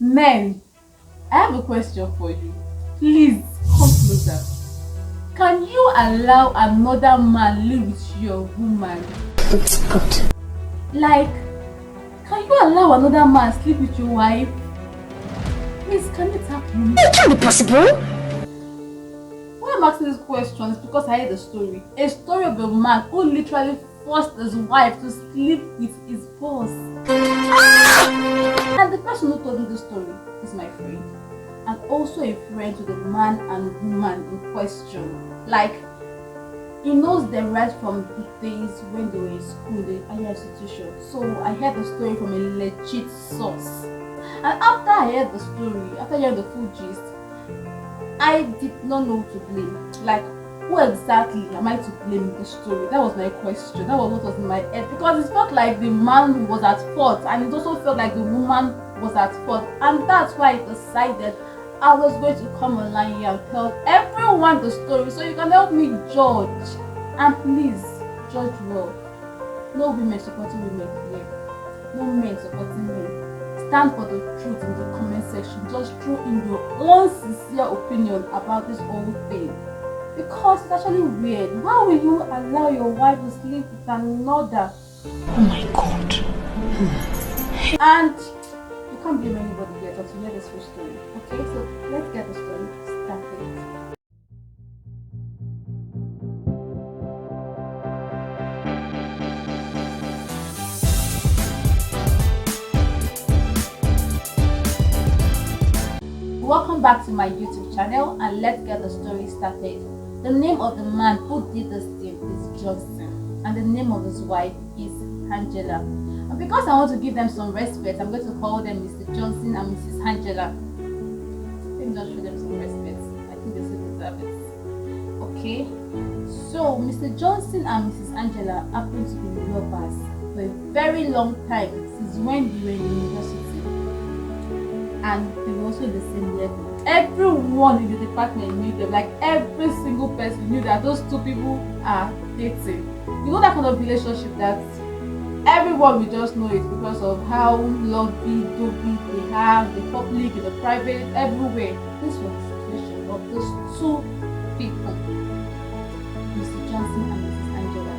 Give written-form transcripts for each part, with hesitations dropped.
Men, I have a question for you. Please come closer. Can you allow another man live with your woman? It's good. Like, can you allow another man sleep with your wife? Please, can it happen? It can be possible. Why I'm asking this question is because I heard a story. A story of a man who literally forced his wife to sleep with his boss. And the person who told me the story is my friend. And also a friend to the man and woman in question. Like, he knows them right from the days when they were in school, in the higher institution. So I heard the story from a legit source. And after I heard the story, after hearing the full gist, I did not know who to blame. Like, who exactly am I to blame in the story? That was my question. That was what was in my head. Because it felt like the man was at fault, and it also felt like the woman was at fault. And that's why I decided I was going to come online here and tell everyone the story so you can help me judge. And please, judge well. No women supporting women here. No men supporting men. Stand for the truth in the comment section. Just throw in your own sincere opinion about this whole thing. Because it's actually weird. Why will you allow your wife to sleep with another? Oh my God. And you can't blame anybody yet until you hear this full story. Okay, so let's get the story started. Welcome back to my YouTube channel, and let's get the story started. The name of the man who did this thing is Johnson, and the name of his wife is Angela. And because I want to give them some respect, I'm going to call them Mr. Johnson and Mrs. Angela. Let me just show them some respect. I think they still deserve it. Okay, so Mr. Johnson and Mrs. Angela happen to be lovers for a very long time, since when they were in university. And they were also in the same level. Everyone in the department knew them. Like, every single person knew that those two people are dating. You know that kind of relationship that everyone will just know it because of how lovey-dovey they have, the public, in the private, everywhere. This was the situation of those two people, Mr. Johnson and Mrs. Angela.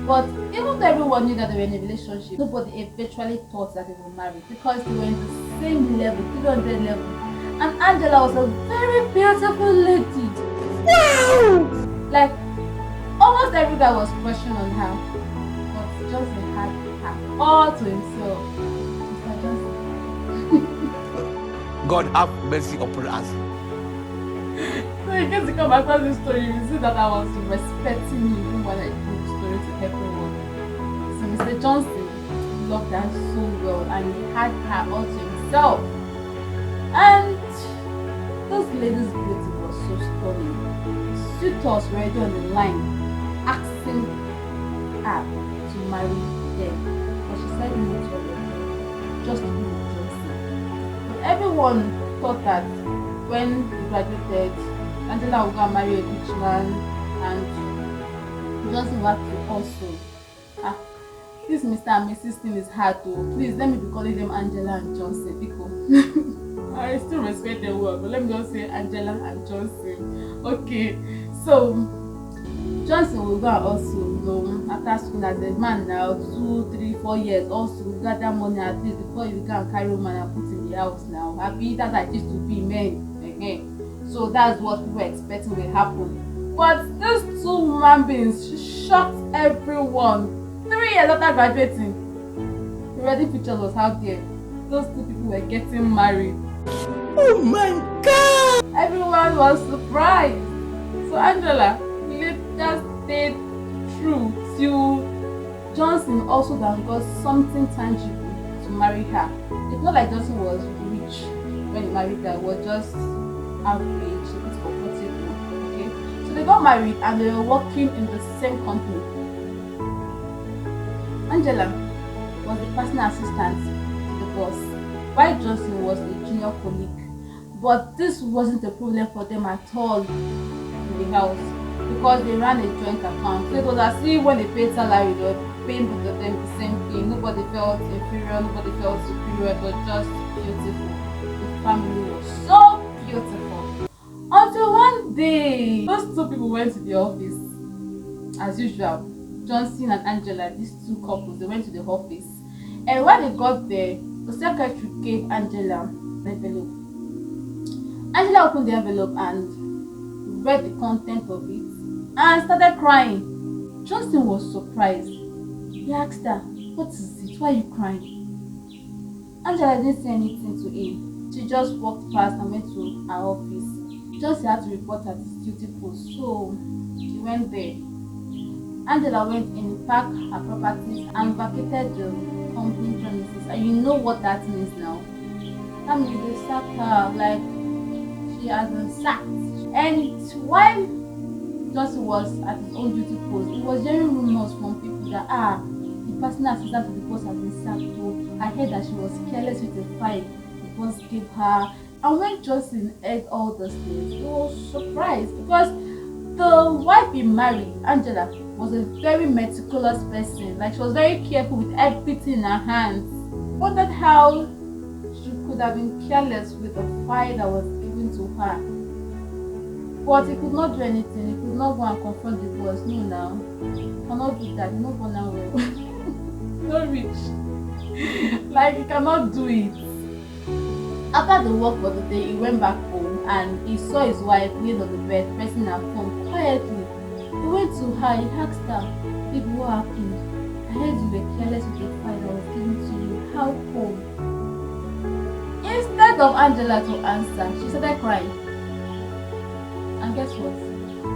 But even though everyone knew that they were in a relationship, nobody eventually thought that they were married because they were in the same level, 300 level. And Angela was a very beautiful lady. Wow! Like, almost every guy was crushing on her. But Johnson had her all to himself. Mr. Johnson. God have mercy upon us. So in case you come across this story, you see that I was respecting you even when I told the story to everyone. So Mr. Johnson loved her so well, and he had her all to himself. And this lady's beauty was so stunning. Suitors were already on the line asking her to marry them, but she said no to them, just to be with Johnson. But everyone thought that when he graduated, Angela would go and marry a rich man, and Johnson would have to also. This Mr. and Mrs. thing is hard though. Please let me be calling them Angela and Johnson, people. I still respect their work, but let me just say Angela and Johnson. Okay, so Johnson will go and also, after school as a man now, 2, 3, 4 years, also gather money at least before you can carry woman and put in the house now. Happy that I used to be men. So that's what we were expecting will happen. But these two human beings shocked everyone. 3 years after graduating, the wedding pictures was out there. Those two people were getting married. Oh my God! Everyone was surprised. So Angela just stayed true till Johnson also then got something tangible to marry her. It's not like Johnson was rich when he married her, it was just average, it's comfortable. Okay? So they got married and they were working in the same company. Angela was the personal assistant to the boss, while Johnson was a junior colleague. But this wasn't a problem for them at all in the house because they ran a joint account. So it was as if when they paid salary, they were paying both of them the same thing. Nobody felt inferior, nobody felt superior. It was just beautiful. family was so beautiful. Until one day, those two people went to the office as usual. Johnson and Angela, these two couples, they went to the office. And when they got there, the secretary gave Angela an envelope. Angela opened the envelope and read the content of it and started crying. Johnson was surprised. He asked her, "What is it? Why are you crying?" Angela didn't say anything to him. She just walked past and went to her office. Johnson had to report at his duty post, so he went there. Angela went in, packed her properties, and vacated the company premises. And you know what that means now? That means they sacked her, like she has been sacked. And while Johnson was at his own duty post, he was hearing rumors from people that the personal assistant to the boss has been sacked. So I heard that she was careless with the file the boss gave her. And when Johnson heard all those things, he was surprised because the wife he married, Angela, was a very meticulous person. Like, she was very careful with everything in her hands. Wondered how she could have been careless with the file that was given to her. But he could not do anything. He could not go and confront the boss. No, now. He cannot do that. He's not born now well. Not rich. Like, he cannot do it. After the work for the day, he went back home and he saw his wife laying on the bed, pressing her phone quietly. He went to her, he asked her, "Baby, what happened? I heard you were careless with the file that was given to you. How come?" Instead of Angela to answer, she started crying. And guess what?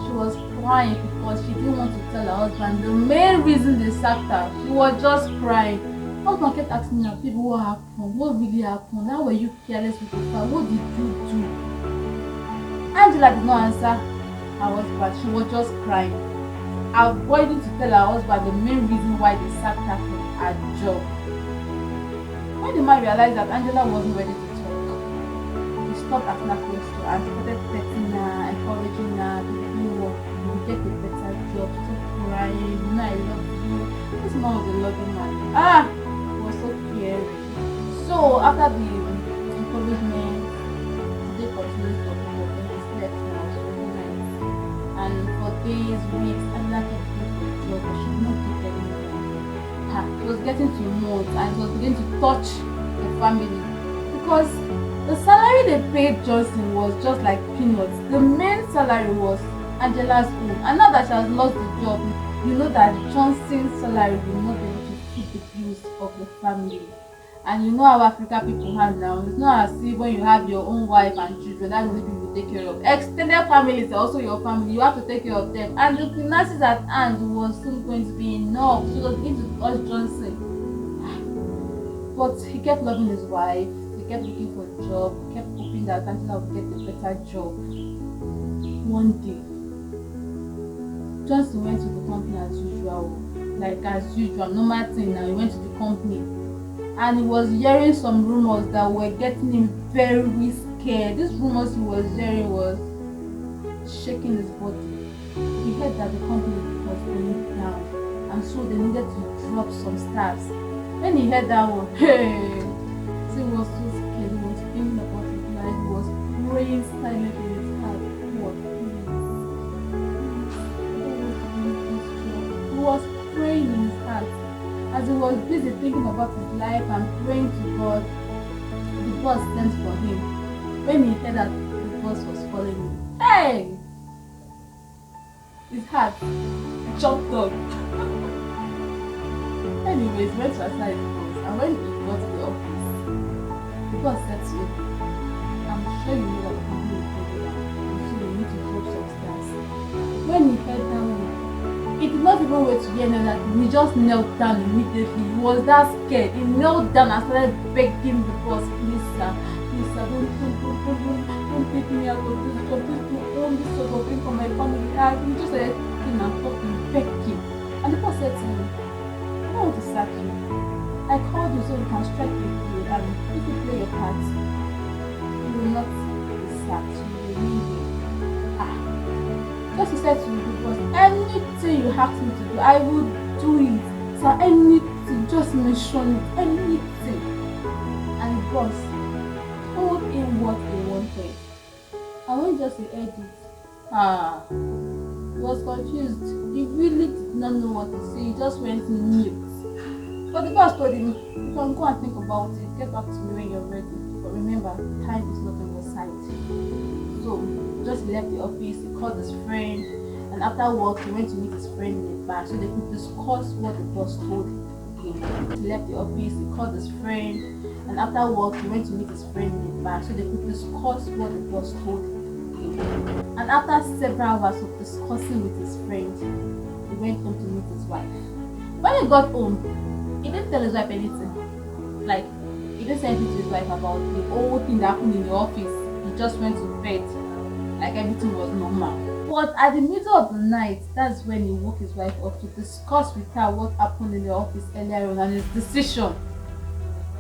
She was crying because she didn't want to tell her husband the main reason they sacked her. She was just crying. Husband kept asking her, "People, what happened? What really happened? How were you careless with the file? What did you do?" Angela did not answer her husband. She was just crying, avoiding to tell her husband the main reason why they sacked her from her job. When the man realized that Angela wasn't ready to talk, he stopped asking her questions and started petting her, encouraging her to do work. You will get a better job. Stop crying. You know I love you. This man was a loving man. He was so caring. So after the encouragement, they continued talking with him. He slept and was very nice. And for days, weeks, Angela kept looking for a job, but she did not get anything. It was getting to months and it was beginning to touch the family because the salary they paid Johnson was just like peanuts. The main salary was Angela's own, and now that she has lost the job, you know that Johnson's salary will not be able to feed the bills of the family. And you know how African people have now. It's not as if when you have your own wife and children, that's the people you take care of. Extended families are also your family. You have to take care of them. And the finances at hand was soon going to be enough. So it was going to cost Johnson. But he kept loving his wife. He kept looking for a job. He kept hoping that Angela would get a better job. One day, Johnson went to the company as usual. Like as usual, normal thing now. He went to the company. And he was hearing some rumors that were getting him very scared. These rumors he was hearing was shaking his body. He heard that the company was going down, and so they needed to drop some stars. When he heard that one, hey, so he was so scared. He was thinking about his life. He was praying silently in his heart. What? He was praying in his heart. As he was busy thinking about his life and praying to God, the boss sent for him. When he heard that the boss was calling him, hey! His heart jumped up. Anyways, he went to aside his boss, and when he got to the office, the boss said to him, "I'm sure you know that the company is going down, so you need to drop some stars." When he heard that one, he did not even wait to hear that. He just knelt down immediately. He was that scared. He knelt down and started begging the boss, "Please sir, don't take me out of this job. Please don't own this sort of thing for my family." He just started talking and talking, begging. And the boss said to him, "I don't want to sack you. I called you so you can strike the deal, and if you play your part, you will not be sacked. You will remain here." Just he said to me, "Because anything you ask me to do, I will do it. So anything, just mention it, anything." And the boss told him just heard it. He was confused. He really did not know what to say. He just went mute. But the boss told him, you can go and think about it. Get back to me when you're ready. But remember, time is not on your side. So, just left the office. He called his friend. And after work, he went to meet his friend in the bar so they could discuss what the boss told him. He left the office. He called his friend. And after work, he went to meet his friend in the bar so they could discuss what the boss told him. And after several hours of discussing with his friend, he went home to meet his wife. When he got home, he didn't tell his wife anything. Like, he didn't say anything to his wife about the whole thing that happened in the office. He just went to bed like everything was normal. But at the middle of the night, that's when he woke his wife up to discuss with her what happened in the office earlier on and his decision.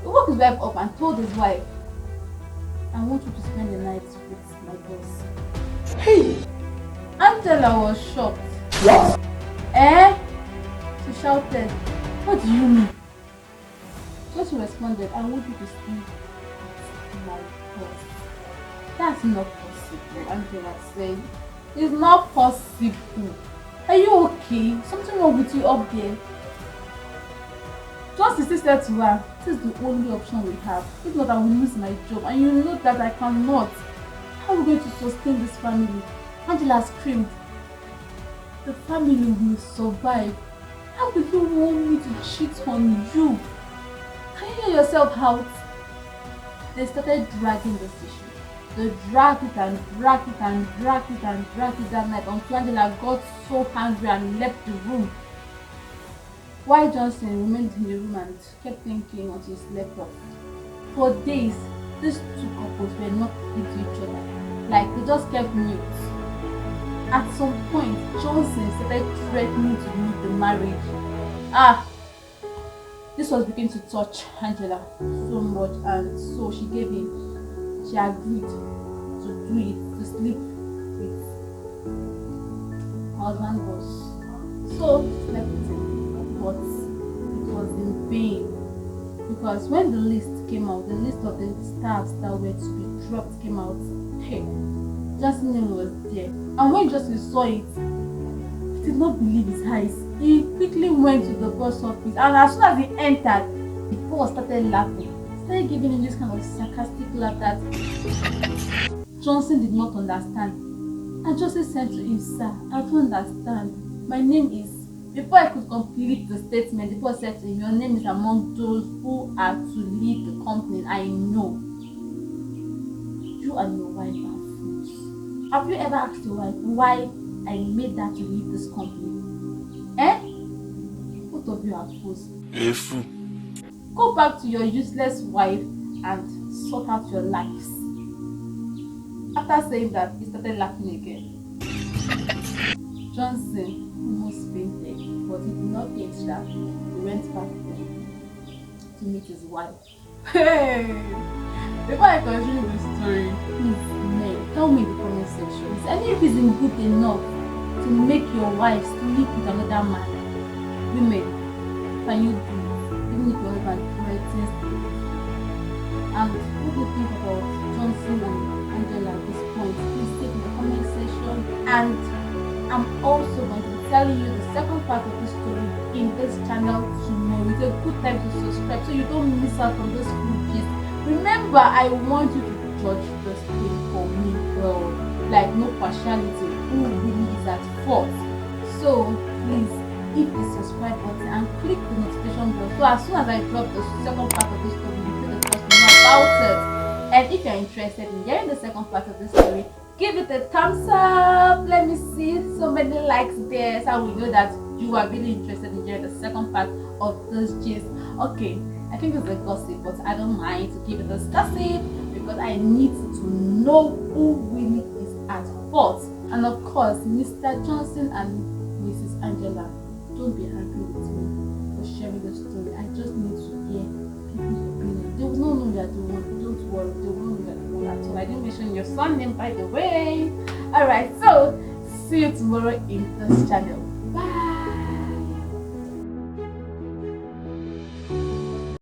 He woke his wife up and told his wife, I want you to spend the night with my boss. Hey! Angela was shocked. What? She shouted, what do you mean? Just responded, I want you to sleep with my boss. That's not possible, Angela said. It's not possible. Are you okay? Something wrong with you up there? Johnson said to her, this is the only option we have. If not, I will lose my job. And you know that I cannot. How are we going to sustain this family? Angela screamed. The family will survive. How do you want me to cheat on you? Can you hear yourself out? They started dragging this issue. They dragged it and dragged it and dragged it and dragged it that night until Angela got so angry and left the room. While Johnson remained in the room and kept thinking until he slept off. For days, these two couples were not speaking to each other. Like, they just kept mute. At some point, Johnson started threatening to leave the marriage. This was beginning to touch Angela so much, and so she agreed to do it, to sleep with her husband boss. So she slept with him, but it was in vain. Because when the list came out, the list of the staffs that were to be dropped came out, hey, Justin's name was there. And when Justin saw it, he did not believe his eyes. He quickly went to the boss office, and as soon as he entered, the boss started laughing. Started giving him this kind of sarcastic laugh that Johnson did not understand. And Johnson said to him, sir, I don't understand. My name is... Before I could complete the statement, the boss said to him, your name is among those who are to lead the company. I know. You and your wife are fools. Have you ever asked your wife why I made her to leave this company? Both of you are fools. A fool. Go back to your useless wife and sort out your lives. After saying that, he started laughing again. Johnson almost fainted, but he did not faint that. He went back home to meet his wife. Hey! Before I continue the story, please, May, tell me in the comment section, is any reason good enough to make your wife sleep with another man? Women, can you do it? Even if your husband threatens to leave? And what do you think about Johnson and Angela at this point? Please take in the comment section. And I'm also going to be telling you the second part of this story in this channel tomorrow. It's a good time to subscribe so you don't miss out on this cool gist. Remember, I want you to judge this thing for me, girl. Like, no partiality. Who really is at fault? So please hit the subscribe button and click the notification bell so as soon as I drop the second part of this story, you feel the first to know about it. And if you're interested in hearing the second part of this story, give it a thumbs up. Let me see so many likes there so we know that you are really interested in hearing the second part of this gist. Okay, I think it's a gossip, but I don't mind to keep it as gossip because I need to know who really is at fault. And of course, Mr. Johnson and Mrs. Angela, don't be angry with me for sharing the story. I just need to hear people's opinion. They will not know you're the one. Don't worry, they will not know you're the one at all. I didn't mention your son name, by the way. Alright, so see you tomorrow in this channel. Bye.